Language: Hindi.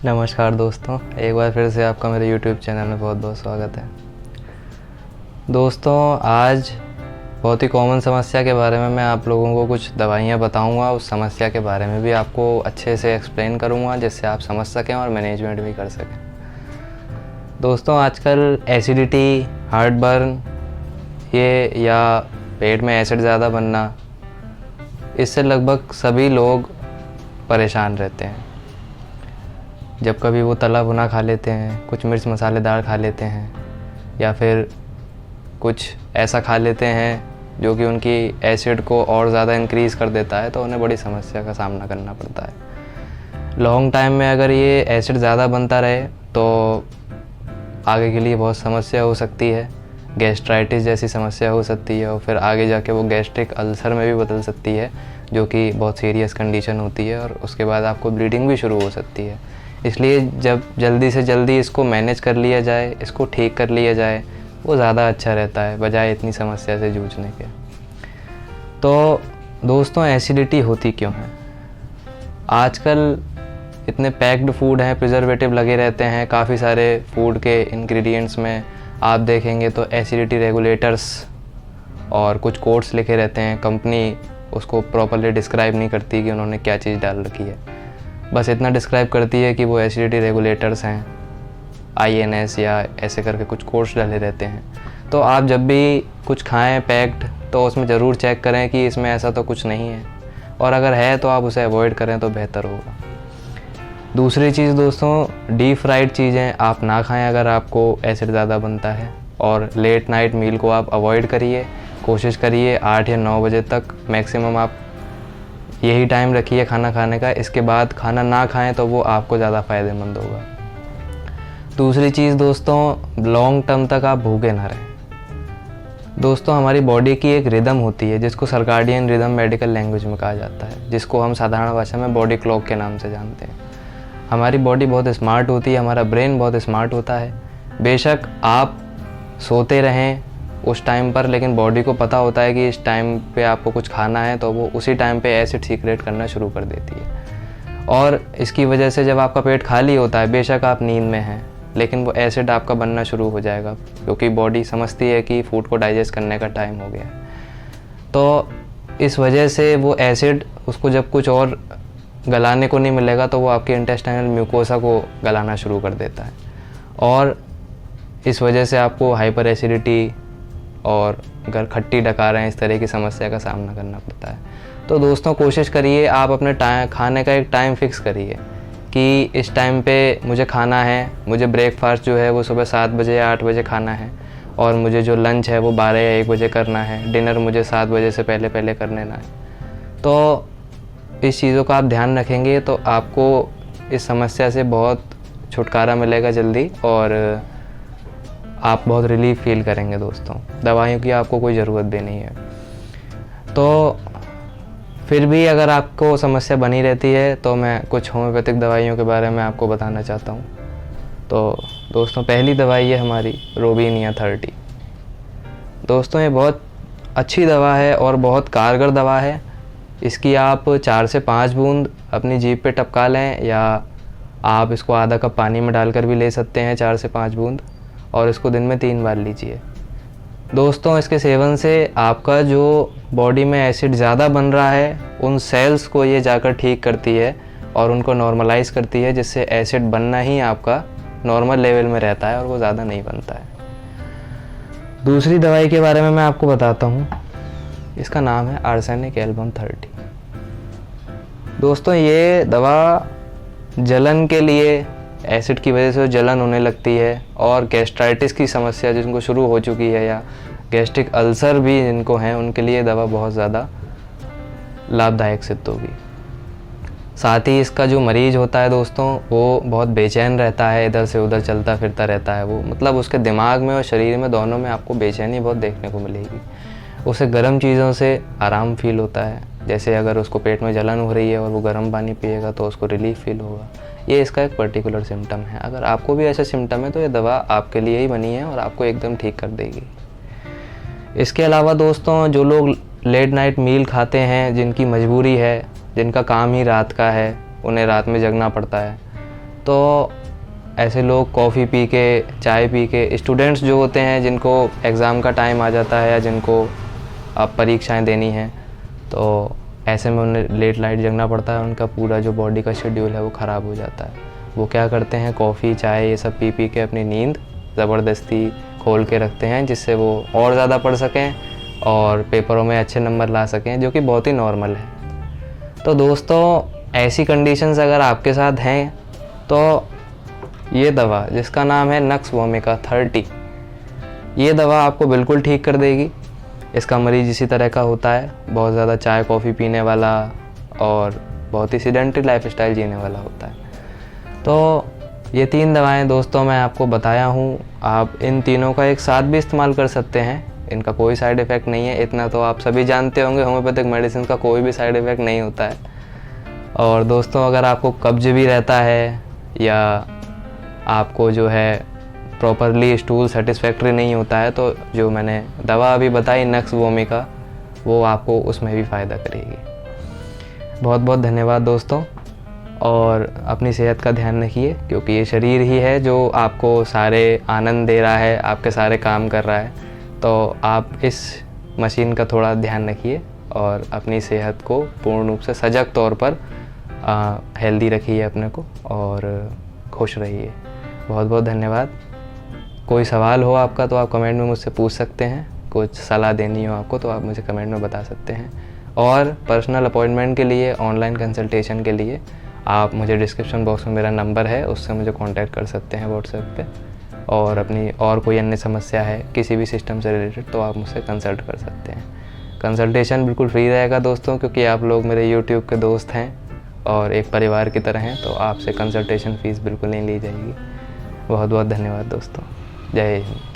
नमस्कार दोस्तों, एक बार फिर से आपका मेरे YouTube चैनल में बहुत बहुत स्वागत है। दोस्तों, आज बहुत ही कॉमन समस्या के बारे में मैं आप लोगों को कुछ दवाइयाँ बताऊंगा। उस समस्या के बारे में भी आपको अच्छे से एक्सप्लेन करूंगा जिससे आप समझ सकें और मैनेजमेंट भी कर सकें। दोस्तों, आजकल एसिडिटी, हार्ट बर्न या पेट में एसिड ज़्यादा बनना, इससे लगभग सभी लोग परेशान रहते हैं। जब कभी वो तला भुना खा लेते हैं, कुछ मिर्च मसालेदार खा लेते हैं या फिर कुछ ऐसा खा लेते हैं जो कि उनकी एसिड को और ज़्यादा इंक्रीज़ कर देता है, तो उन्हें बड़ी समस्या का सामना करना पड़ता है। लॉन्ग टाइम में अगर ये एसिड ज़्यादा बनता रहे तो आगे के लिए बहुत समस्या हो सकती है। गैस्ट्राइटिस जैसी समस्या हो सकती है और फिर आगे जाके वो गैस्ट्रिक अल्सर में भी बदल सकती है, जो कि बहुत सीरियस कंडीशन होती है और उसके बाद आपको ब्लीडिंग भी शुरू हो सकती है। इसलिए जब जल्दी से जल्दी इसको मैनेज कर लिया जाए, इसको ठीक कर लिया जाए, वो ज़्यादा अच्छा रहता है बजाय इतनी समस्या से जूझने के। तो दोस्तों, एसिडिटी होती क्यों है? आजकल इतने पैक्ड फूड हैं, प्रिजर्वेटिव लगे रहते हैं काफ़ी सारे फूड के इंग्रेडिएंट्स में। आप देखेंगे तो एसिडिटी रेगुलेटर्स और कुछ कोड्स लिखे रहते हैं। कंपनी उसको प्रॉपरली डिस्क्राइब नहीं करती कि उन्होंने क्या चीज़ डाल रखी है, बस इतना डिस्क्राइब करती है कि वो एसिडिटी रेगुलेटर्स हैं, INS या ऐसे करके कुछ कोड्स डाले रहते हैं। तो आप जब भी कुछ खाएं पैक्ड, तो उसमें ज़रूर चेक करें कि इसमें ऐसा तो कुछ नहीं है, और अगर है तो आप उसे अवॉइड करें तो बेहतर होगा। दूसरी चीज़ दोस्तों, डीप फ्राइड चीज़ें आप ना खाएं अगर आपको एसिड ज़्यादा बनता है, और लेट नाइट मील को आप अवॉइड करिए। कोशिश करिए 8 या 9 बजे तक मैक्सिमम आप यही टाइम रखिए खाना खाने का। इसके बाद खाना ना खाएं तो वो आपको ज़्यादा फ़ायदेमंद होगा। दूसरी चीज़ दोस्तों, लॉन्ग टर्म तक आप भूखे ना रहें। दोस्तों, हमारी बॉडी की एक रिदम होती है जिसको सर्काडियन रिदम मेडिकल लैंग्वेज में कहा जाता है, जिसको हम साधारण भाषा में बॉडी क्लॉक के नाम से जानते हैं। हमारी बॉडी बहुत स्मार्ट होती है, हमारा ब्रेन बहुत स्मार्ट होता है। बेशक आप सोते रहें उस टाइम पर, लेकिन बॉडी को पता होता है कि इस टाइम पे आपको कुछ खाना है, तो वो उसी टाइम पे एसिड सीक्रेट करना शुरू कर देती है। और इसकी वजह से जब आपका पेट खाली होता है, बेशक आप नींद में हैं, लेकिन वो एसिड आपका बनना शुरू हो जाएगा, क्योंकि बॉडी समझती है कि फूड को डाइजेस्ट करने का टाइम हो गया है। तो इस वजह से वो एसिड उसको जब कुछ और गलाने को नहीं मिलेगा तो वो आपके इंटेस्टाइनल म्यूकोसा को गलाना शुरू कर देता है, और इस वजह से आपको हाइपर एसिडिटी और अगर खट्टी डकारें, इस तरह की समस्या का सामना करना पड़ता है। तो दोस्तों, कोशिश करिए आप अपने खाने का एक टाइम फिक्स करिए कि इस टाइम पे मुझे खाना है। मुझे ब्रेकफास्ट जो है वो सुबह 7 बजे या 8 बजे खाना है, और मुझे जो लंच है वो 12 या 1 बजे करना है। डिनर मुझे 7 बजे से पहले पहले कर लेना है। तो इस चीज़ों का आप ध्यान रखेंगे तो आपको इस समस्या से बहुत छुटकारा मिलेगा जल्दी, और आप बहुत रिलीफ फील करेंगे। दोस्तों, दवाइयों की आपको कोई ज़रूरत भी नहीं है। तो फिर भी अगर आपको समस्या बनी रहती है तो मैं कुछ होम्योपैथिक दवाइयों के बारे में आपको बताना चाहता हूँ। तो दोस्तों, पहली दवाई है हमारी रोबिनिया 30। दोस्तों, ये बहुत अच्छी दवा है और बहुत कारगर दवा है। इसकी आप 4 से 5 बूंद अपनी जीभ पे टपका लें, या आप इसको आधा कप पानी में डालकर भी ले सकते हैं 4 से 5 बूंद, और इसको दिन में 3 बार लीजिए। दोस्तों, इसके सेवन से आपका जो बॉडी में एसिड ज़्यादा बन रहा है, उन सेल्स को ये जाकर ठीक करती है और उनको नॉर्मलाइज करती है, जिससे एसिड बनना ही आपका नॉर्मल लेवल में रहता है और वो ज़्यादा नहीं बनता है। दूसरी दवाई के बारे में मैं आपको बताता हूँ। इसका नाम है आर्सेनिक एल्बम 30। दोस्तों, ये दवा जलन के लिए, एसिड की वजह से जलन होने लगती है, और गैस्ट्राइटिस की समस्या जिनको शुरू हो चुकी है या गैस्ट्रिक अल्सर भी जिनको हैं, उनके लिए दवा बहुत ज़्यादा लाभदायक सिद्ध होगी। साथ ही इसका जो मरीज़ होता है दोस्तों, वो बहुत बेचैन रहता है, इधर से उधर चलता फिरता रहता है। वो मतलब उसके दिमाग में और शरीर में दोनों में आपको बेचैनी बहुत देखने को मिलेगी। उसे गर्म चीज़ों से आराम फील होता है, जैसे अगर उसको पेट में जलन हो रही है और वो गर्म पानी पिएगा तो उसको रिलीफ फील होगा। ये इसका एक पर्टिकुलर सिम्टम है। अगर आपको भी ऐसा सिम्टम है तो ये दवा आपके लिए ही बनी है और आपको एकदम ठीक कर देगी। इसके अलावा दोस्तों, जो लोग लेट नाइट मील खाते हैं, जिनकी मजबूरी है, जिनका काम ही रात का है, उन्हें रात में जगना पड़ता है, तो ऐसे लोग कॉफ़ी पी के, चाय पी के, स्टूडेंट्स जो होते हैं जिनको एग्ज़ाम का टाइम आ जाता है या जिनको अब परीक्षाएं देनी हैं, तो ऐसे में उन्हें लेट नाइट जगना पड़ता है, उनका पूरा जो बॉडी का शेड्यूल है वो ख़राब हो जाता है। वो क्या करते हैं, कॉफ़ी चाय ये सब पी पी के अपनी नींद ज़बरदस्ती खोल के रखते हैं, जिससे वो और ज़्यादा पढ़ सकें और पेपरों में अच्छे नंबर ला सकें, जो कि बहुत ही नॉर्मल है। तो दोस्तों ऐसी कंडीशंस अगर आपके साथ हैं तो ये दवा जिसका नाम है नक्स वोमिका 30, ये दवा आपको बिल्कुल ठीक कर देगी। इसका मरीज़ इसी तरह का होता है, बहुत ज़्यादा चाय कॉफ़ी पीने वाला और बहुत ही सीडेंटरी लाइफस्टाइल जीने वाला होता है। तो ये 3 दवाएं दोस्तों मैं आपको बताया हूँ, आप इन तीनों का एक साथ भी इस्तेमाल कर सकते हैं, इनका कोई साइड इफ़ेक्ट नहीं है। इतना तो आप सभी जानते होंगे, होम्योपैथिक मेडिसिन का कोई भी साइड इफ़ेक्ट नहीं होता है। और दोस्तों अगर आपको कब्ज भी रहता है या आपको जो है प्रॉपरली स्टूल सेटिस्फैक्ट्री नहीं होता है, तो जो मैंने दवा अभी बताई नक्स वोमिका, वो आपको उसमें भी फ़ायदा करेगी। बहुत बहुत धन्यवाद दोस्तों, और अपनी सेहत का ध्यान रखिए, क्योंकि ये शरीर ही है जो आपको सारे आनंद दे रहा है, आपके सारे काम कर रहा है। तो आप इस मशीन का थोड़ा ध्यान रखिए और अपनी सेहत को पूर्ण रूप से सजग तौर पर हेल्दी रखिए अपने को, और खुश रहिए। बहुत बहुत धन्यवाद। कोई सवाल हो आपका तो आप कमेंट में मुझसे पूछ सकते हैं, कुछ सलाह देनी हो आपको तो आप मुझे कमेंट में बता सकते हैं। और पर्सनल अपॉइंटमेंट के लिए, ऑनलाइन कंसल्टेशन के लिए आप मुझे डिस्क्रिप्शन बॉक्स में मेरा नंबर है, उससे मुझे कांटेक्ट कर सकते हैं व्हाट्सएप पे। और अपनी और कोई अन्य समस्या है किसी भी सिस्टम से रिलेटेड तो आप मुझसे कंसल्ट कर सकते हैं। कंसल्टेशन बिल्कुल फ्री रहेगा दोस्तों, क्योंकि आप लोग मेरे यूट्यूब के दोस्त हैं और एक परिवार की तरह हैं, तो आपसे कंसल्टेशन फ़ीस बिल्कुल नहीं ली जाएगी। बहुत बहुत धन्यवाद दोस्तों। जय हिंद।